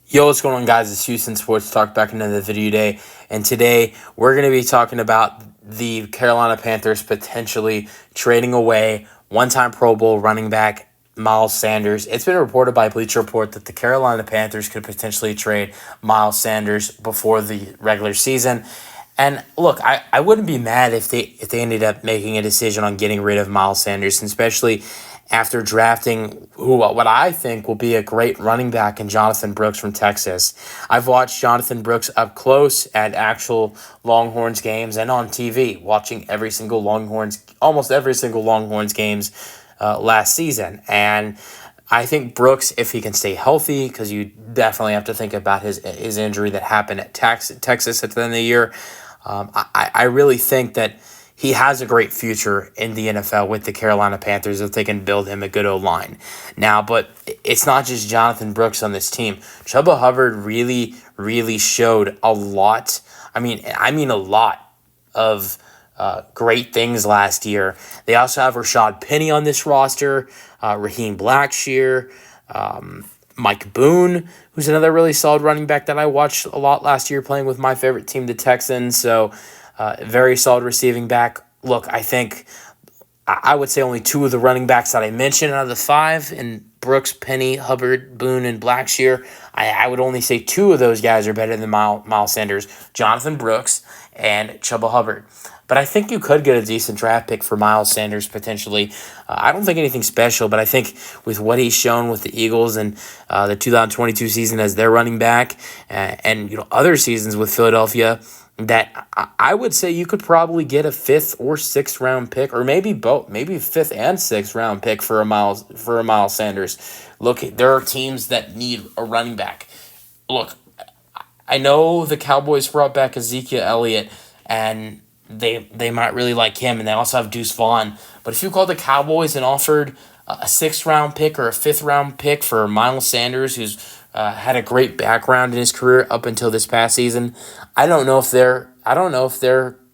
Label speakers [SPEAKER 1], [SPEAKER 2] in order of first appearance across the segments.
[SPEAKER 1] Yo, what's going on, guys? It's Houston Sports Talk back in another video today. And today we're going to be talking about the Carolina Panthers potentially trading away one-time Pro Bowl running back Miles Sanders. It's been reported by Bleacher Report that the Carolina Panthers could potentially trade Miles Sanders before the regular season. And look, I wouldn't be mad if they ended up making a decision on getting rid of Miles Sanders, and especially after drafting what I think will be a great running back in Jonathan Brooks from Texas. I've watched Jonathan Brooks up close at actual Longhorns games and on TV, watching almost every single Longhorns games last season. And I think Brooks, if he can stay healthy, because you definitely have to think about his injury that happened at Texas at the end of the year, I really think that he has a great future in the NFL with the Carolina Panthers if they can build him a good O-line. Now, but it's not just Jonathan Brooks on this team. Chuba Hubbard really, really showed a lot. I mean a lot of great things last year. They also have Rashad Penny on this roster, Raheem Blackshear, Mike Boone, who's another really solid running back that I watched a lot last year playing with my favorite team, the Texans. So very solid receiving back. Look, I think I would say only two of the running backs that I mentioned out of the five, in Brooks, Penny, Hubbard, Boone, and Blackshear, I would only say two of those guys are better than Miles Sanders, Jonathan Brooks and Chuba Hubbard. But I think you could get a decent draft pick for Miles Sanders potentially. I don't think anything special, but I think with what he's shown with the Eagles and the 2022 season as their running back, and other seasons with Philadelphia, that I would say you could probably get a 5th or 6th round pick, or maybe both, maybe 5th and 6th round pick for a Miles Sanders. Look, there are teams that need a running back. Look, I know the Cowboys brought back Ezekiel Elliott, and they might really like him, and they also have Deuce Vaughn. But if you called the Cowboys and offered a 6th round pick or a 5th round pick for Miles Sanders, who's had a great background in his career up until this past season, I don't know if they're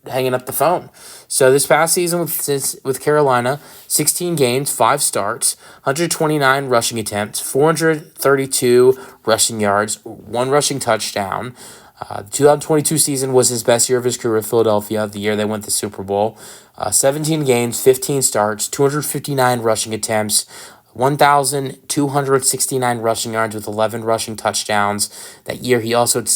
[SPEAKER 1] hanging up the phone. So this past season with Carolina, 16 games, 5 starts, 129 rushing attempts, 432 rushing yards, 1 rushing touchdown. The 2022 season was his best year of his career with Philadelphia, the year they went to the Super Bowl. 17 games, 15 starts, 259 rushing attempts, 1,269 rushing yards with 11 rushing touchdowns. That year, he also had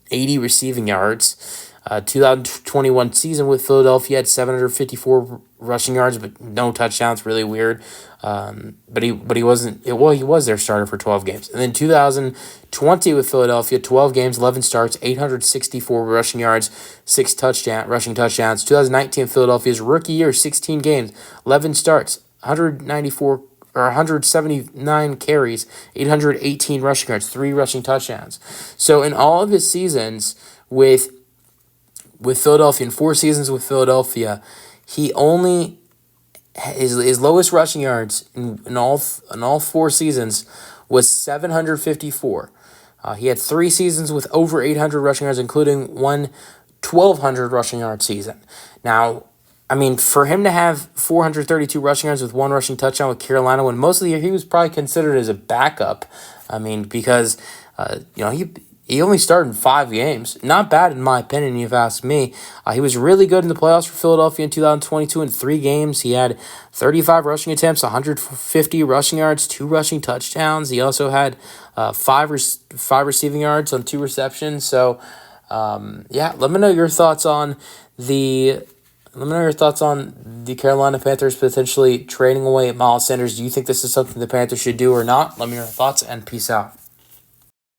[SPEAKER 1] 80 receiving yards. 2021 season with Philadelphia had 754 rushing yards, but no touchdowns. Really weird. But he wasn't. He was their starter for 12 games. And then 2020 with Philadelphia, 12 games, 11 starts, 864 rushing yards, 6 rushing touchdowns. 2019 Philadelphia's rookie year, 16 games, 11 starts, 179 carries, 818 rushing yards, 3 rushing touchdowns. So in all of his seasons with Philadelphia, in 4 seasons with Philadelphia, he only his lowest rushing yards in all 4 seasons was 754. He had 3 seasons with over 800 rushing yards, including one 1,200 rushing yard season. Now, I mean, for him to have 432 rushing yards with 1 rushing touchdown with Carolina, when most of the year he was probably considered as a backup. I mean, because he only started in 5 games. Not bad in my opinion, if you ask me. He was really good in the playoffs for Philadelphia in 2022. In 3 games, he had 35 rushing attempts, 150 rushing yards, 2 rushing touchdowns. He also had 5 receiving yards on 2 receptions. So, let me know your thoughts on the Carolina Panthers potentially trading away Miles Sanders. Do you think this is something the Panthers should do or not? Let me know your thoughts, and peace out.